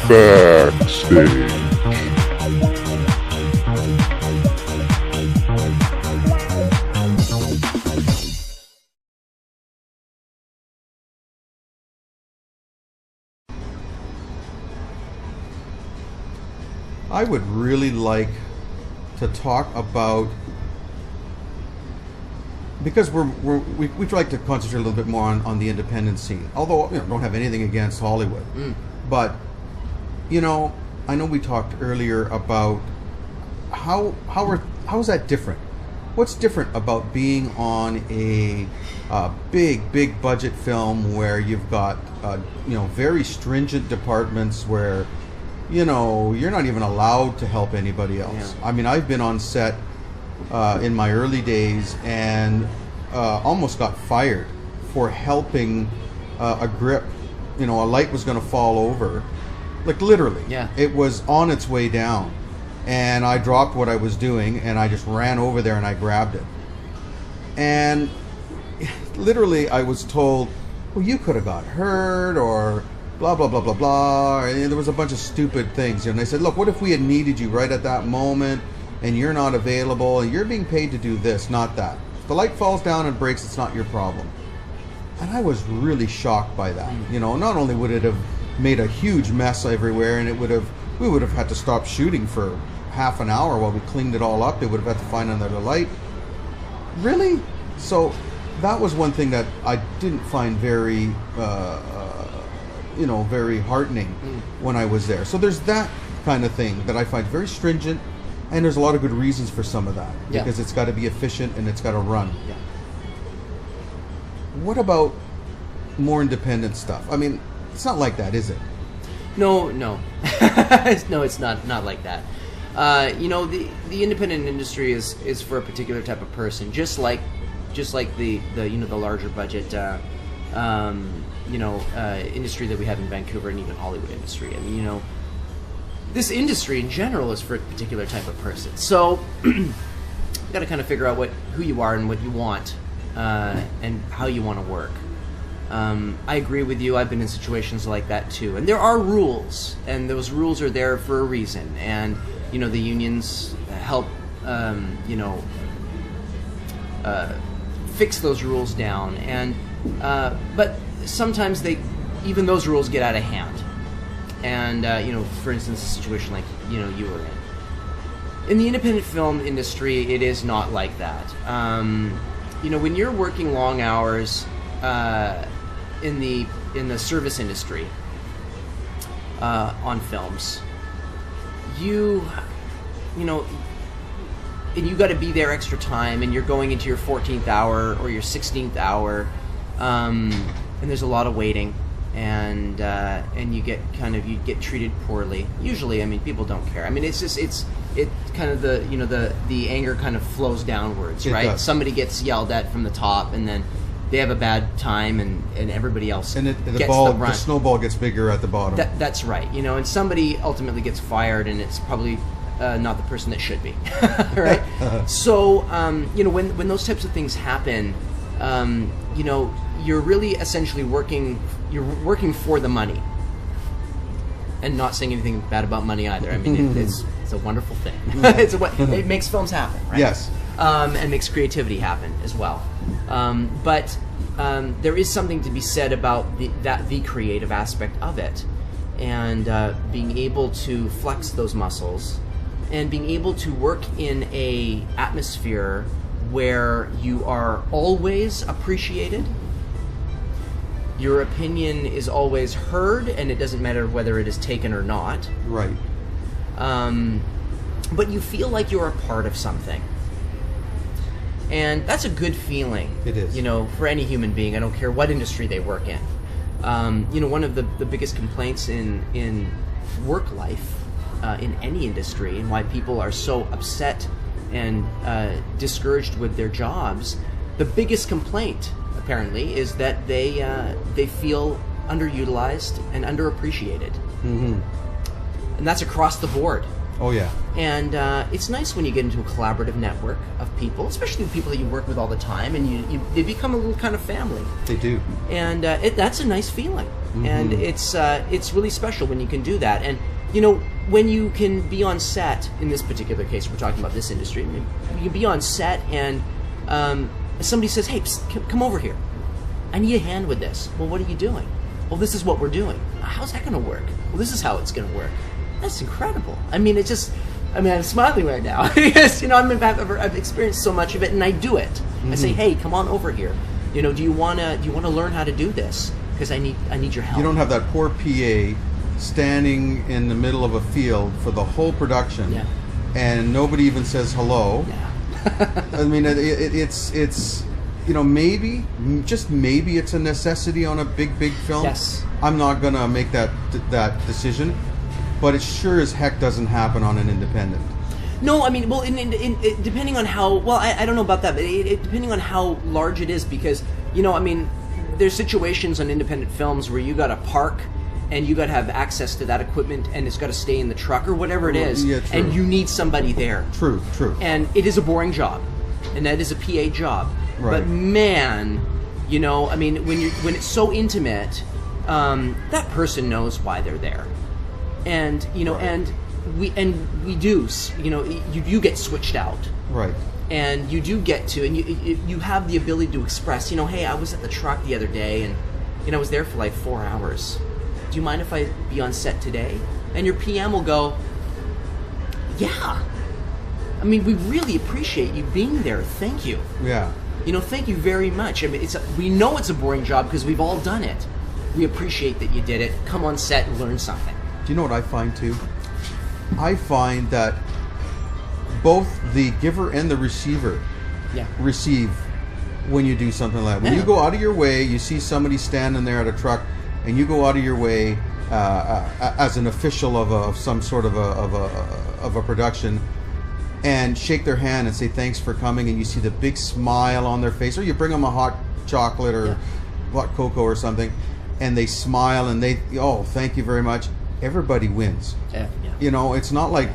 Backstage. I would really like to talk about, because we like to concentrate a little bit more on the independent scene. Although, don't have anything against Hollywood, but I know we talked earlier about how is that different? What's different about being on a big budget film where you've got very stringent departments where you're not even allowed to help anybody else. Yeah. I mean, I've been on set in my early days and almost got fired for helping a grip. A light was going to fall over, like literally. Yeah. It was on its way down, and I dropped what I was doing and I just ran over there and I grabbed it. And literally, I was told, "Well, you could have got hurt," or blah, blah, blah, blah, blah. And there was a bunch of stupid things. And they said, "Look, what if we had needed you right at that moment and you're not available and you're being paid to do this, not that. If the light falls down and breaks, it's not your problem." And I was really shocked by that. Not only would it have made a huge mess everywhere, and we would have had to stop shooting for half an hour while we cleaned it all up. They would have had to find another light. Really? So that was one thing that I didn't find very very heartening when I was there. So there's that kind of thing that I find very stringent, and there's a lot of good reasons for some of that, because it's got to be efficient and it's got to run. Yeah. What about more independent stuff? I mean, it's not like that, is it? No. No, it's not like that. The independent industry is for a particular type of person, just like the larger budget industry that we have in Vancouver and even Hollywood industry. I mean, this industry in general is for a particular type of person. So you got to kind of figure out who you are and what you want, and how you want to work. I agree with you. I've been in situations like that too. And there are rules, and those rules are there for a reason. And the unions help fix those rules down. And but sometimes even those rules get out of hand. And for instance, a situation like you were in the independent film industry, it is not like that. When you're working long hours in the service industry on films, and you got to be there extra time, and you're going into your 14th hour or your 16th hour, and there's a lot of waiting, and you get treated poorly. Usually, I mean, people don't care. I mean, it's kind of the anger kind of flows downwards, right? Does. Somebody gets yelled at from the top, and then they have a bad time, and everybody else gets the brunt. The snowball gets bigger at the bottom. That's right. And somebody ultimately gets fired, and it's probably not the person that should be, right? So, when those types of things happen, you're really essentially working for the money, and not saying anything bad about money either. I mean, it's a wonderful thing. It makes films happen, right? Yes. And makes creativity happen as well. But there is something to be said about the creative aspect of it, and being able to flex those muscles, and being able to work in a atmosphere where you are always appreciated. Your opinion is always heard, and it doesn't matter whether it is taken or not. Right. But you feel like you're a part of something. And that's a good feeling. It is. For any human being. I don't care what industry they work in. One of the biggest complaints in work life, in any industry, and why people are so upset and discouraged with their jobs, the biggest complaint, apparently, is that they feel underutilized and underappreciated. Mm-hmm. And that's across the board. Oh yeah. And it's nice when you get into a collaborative network of people, especially the people that you work with all the time, and they become a little kind of family. They do. And that's a nice feeling. And it's really special when you can do that. And when you can be on set, in this particular case, we're talking about this industry, you can be on set and somebody says, hey, psst, come over here. I need a hand with this. Well, what are you doing? Well, this is what we're doing. How's that going to work? Well, this is how it's going to work. That's incredible. I mean, I'm smiling right now because, I've experienced so much of it, and I do it. I say, hey, come on over here. Do you want to learn how to do this? Because I need your help. You don't have that poor PA standing in the middle of a field for the whole production, and nobody even says hello. Yeah. I mean, it's maybe, just maybe it's a necessity on a big film. Yes. I'm not going to make that decision, but it sure as heck doesn't happen on an independent. No, I mean, well, depending on how, well, I don't know about that, but depending on how large it is, because, there's situations on independent films where you got to park and you got to have access to that equipment, and it's got to stay in the truck or whatever it is, and you need somebody there. True. And it is a boring job, and that is a PA job. Right. But man, when it's so intimate, that person knows why they're there, and and we do, you get switched out, right? And you do get to, and you have the ability to express, hey, I was at the truck the other day, and I was there for like 4 hours. Do you mind if I be on set today? And your PM will go, yeah. I mean, we really appreciate you being there. Thank you. Yeah. Thank you very much. I mean, we know it's a boring job because we've all done it. We appreciate that you did it. Come on set and learn something. Do you know what I find too? I find that both the giver and the receiver receive when you do something like that. When you go out of your way, you see somebody standing there at a truck, and you go out of your way as an official of some sort of a production, and shake their hand and say thanks for coming, and you see the big smile on their face, or you bring them a hot chocolate or hot cocoa or something, and they smile and they, thank you very much. Everybody wins. It's not like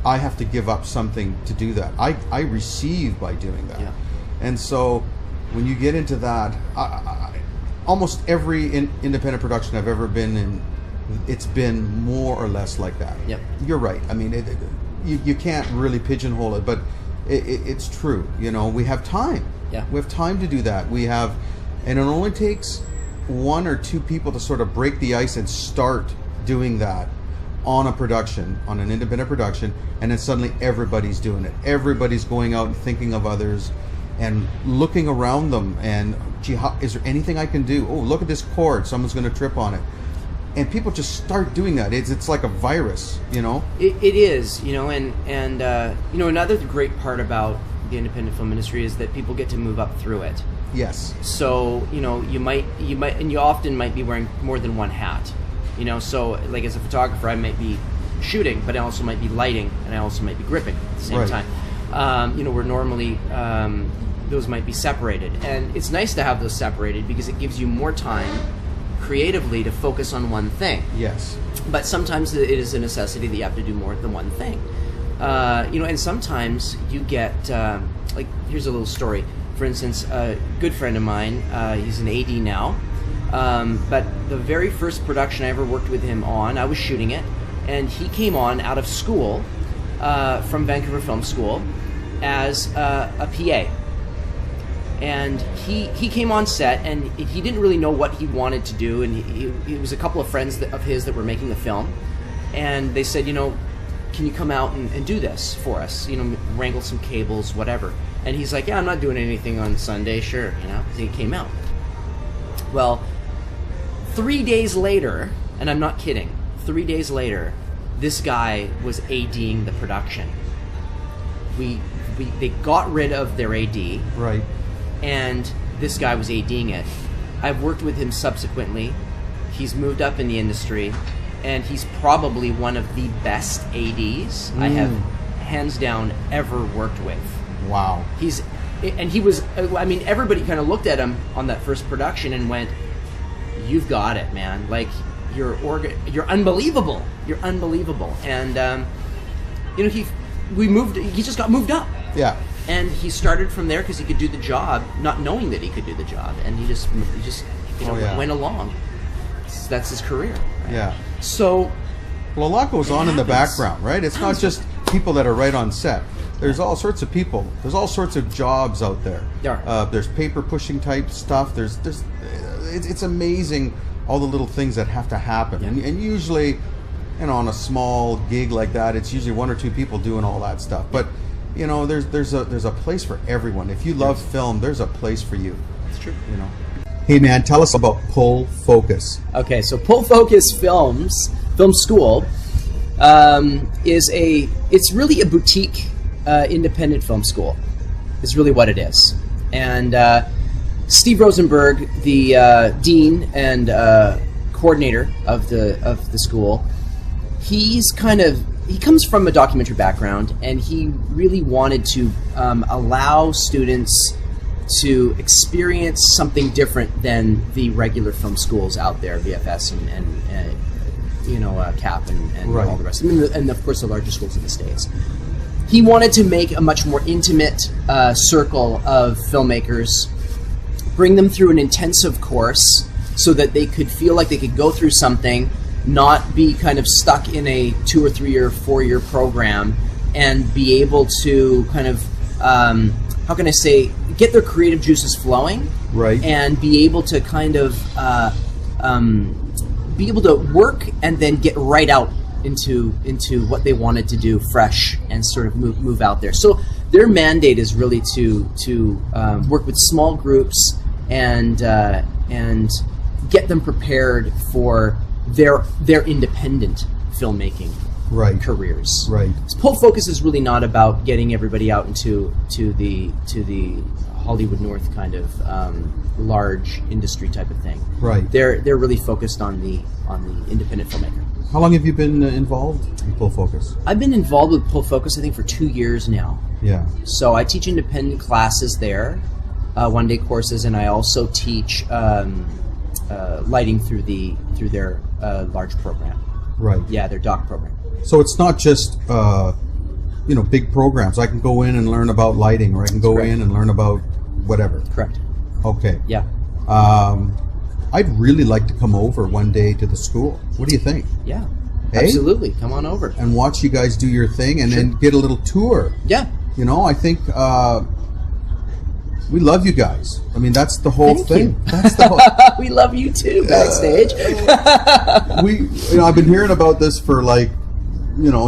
I have to give up something to do that. I receive by doing that. And so when you get into that, almost every independent production I've ever been in, it's been more or less like that. You're right. I mean, you can't really pigeonhole it, but it's true. We have time. We have time to do that. And it only takes one or two people to sort of break the ice and start doing that on a production, on an independent production, and then suddenly everybody's doing it. Everybody's going out and thinking of others and looking around them and, gee, is there anything I can do? Oh, look at this cord. Someone's going to trip on it. And people just start doing that. It's like a virus, It is, and another great part about the independent film industry is that people get to move up through it. Yes. So, you might, and you often might be wearing more than one hat. So like as a photographer, I might be shooting, but I also might be lighting, and I also might be gripping at the same time. Where normally those might be separated. And it's nice to have those separated because it gives you more time creatively to focus on one thing. Yes. But sometimes it is a necessity that you have to do more than one thing. And sometimes you get, like, here's a little story. For instance, a good friend of mine, he's an AD now, but the very first production I ever worked with him on, I was shooting it, and he came on out of school, from Vancouver Film School, as a PA. And he came on set, and he didn't really know what he wanted to do, and he was a couple of friends of his that were making the film, and they said, can you come out and do this for us, wrangle some cables, whatever. And he's like, yeah, I'm not doing anything on Sunday, sure, So he came out. Well, 3 days later, and I'm not kidding, 3 days later, this guy was ADing the production. They got rid of their AD. Right. And this guy was ADing it. I've worked with him subsequently. He's moved up in the industry, and he's probably one of the best ADs I have hands down ever worked with. Wow. He was, I mean, everybody kind of looked at him on that first production and went, you've got it, man. Like, you're unbelievable. You're unbelievable. And he just got moved up. Yeah. And he started from there because he could do the job, not knowing that he could do the job, and he just went along. That's his career. Right? Yeah. So, well, a lot goes on in the background, right? It's not just people that are right on set. There's all sorts of people. There's all sorts of jobs out there. There are. There's paper pushing type stuff. It's amazing all the little things that have to happen, and usually, on a small gig like that, it's usually one or two people doing all that stuff. But there's a place for everyone. If you love film, there's a place for you. That's true. Hey man, tell us about Pull Focus. Okay, so Pull Focus Film School it's really a boutique independent film school. Is really what it is. And Steve Rosenberg, the dean and coordinator of the school, he comes from a documentary background, and he really wanted to allow students to experience something different than the regular film schools out there, VFS and CAP and right. all the rest, and of course the larger schools in the States. He wanted to make a much more intimate circle of filmmakers, bring them through an intensive course so that they could feel like they could go through something, not be kind of stuck in a 2 or 3 or 4 year program, and be able to kind of how can I say, get their creative juices flowing, right, and be able to kind of be able to work and then get right out into what they wanted to do fresh and sort of move out there. So their mandate is really to work with small groups and get them prepared for their independent filmmaking right. careers. Right. So Pull Focus is really not about getting everybody out into the Hollywood North kind of large industry type of thing. Right. They're really focused on the independent filmmaker. How long have you been involved in Pull Focus? I've been involved with Pull Focus, I think, for 2 years now. Yeah. So I teach independent classes there, one-day courses, and I also teach lighting through their large program. Right. Yeah, their doc program. So it's not just big programs. I can go in and learn about lighting, or I can go in and learn about whatever. Correct. Okay. Yeah. I'd really like to come over one day to the school. What do you think? Yeah. Hey? Absolutely. Come on over. And watch you guys do your thing, and then get a little tour. Yeah. I think we love you guys. I mean, that's the whole thing. That's the whole. We love you too, Backstage. I've been hearing about this for a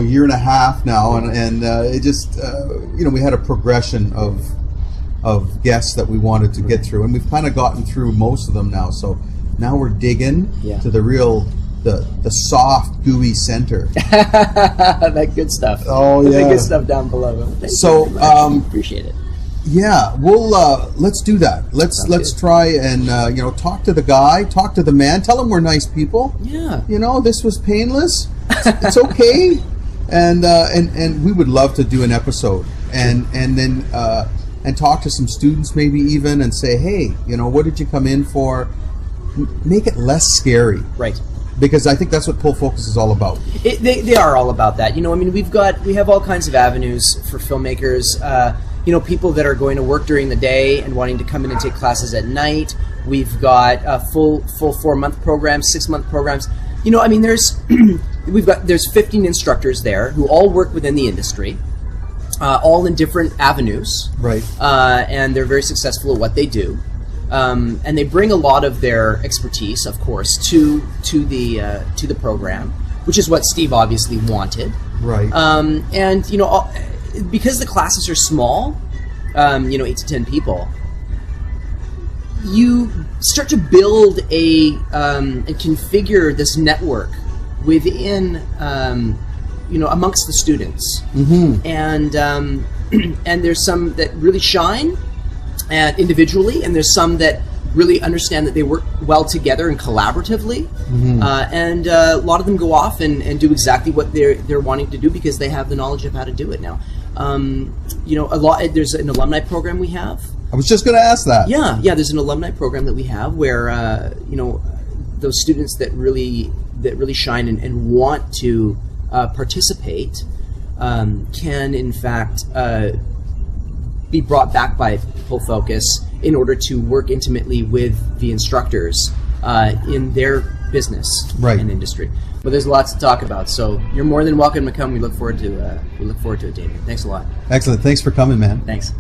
year and a half now, and it just we had a progression of guests that we wanted to get through, and we've kind of gotten through most of them now. So now we're digging to the real, the soft, gooey center. That good stuff. Oh yeah, the good stuff down below. Thank you appreciate it. Yeah, we'll let's do that. Let's try and talk to the guy, talk to the man, tell him we're nice people. Yeah. This was painless. It's okay, and we would love to do an episode and then talk to some students maybe even and say, hey, what did you come in for? Make it less scary. Right. Because I think that's what Pull Focus is all about. They are all about that. We have all kinds of avenues for filmmakers. People that are going to work during the day and wanting to come in and take classes at night. We've got full 4-month programs, 6-month programs. There's 15 instructors there who all work within the industry, all in different avenues. Right. And they're very successful at what they do. And they bring a lot of their expertise, of course, to the program, which is what Steve obviously wanted. Right. Because the classes are small, 8 to 10 people, you start to build and configure this network within, amongst the students. Mm-hmm. And there's some that really shine individually, and there's some that really understand that they work well together and collaboratively. Mm-hmm. And a lot of them go off and do exactly what they're wanting to do because they have the knowledge of how to do it now. There's an alumni program we have. I was just going to ask that. Yeah, there's an alumni program that we have where those students that really shine and want to participate can in fact be brought back by Full Focus in order to work intimately with the instructors in their business and industry. But there's lots to talk about, so you're more than welcome to come. We look forward to it, Damien. Thanks a lot. Excellent. Thanks for coming, man. Thanks.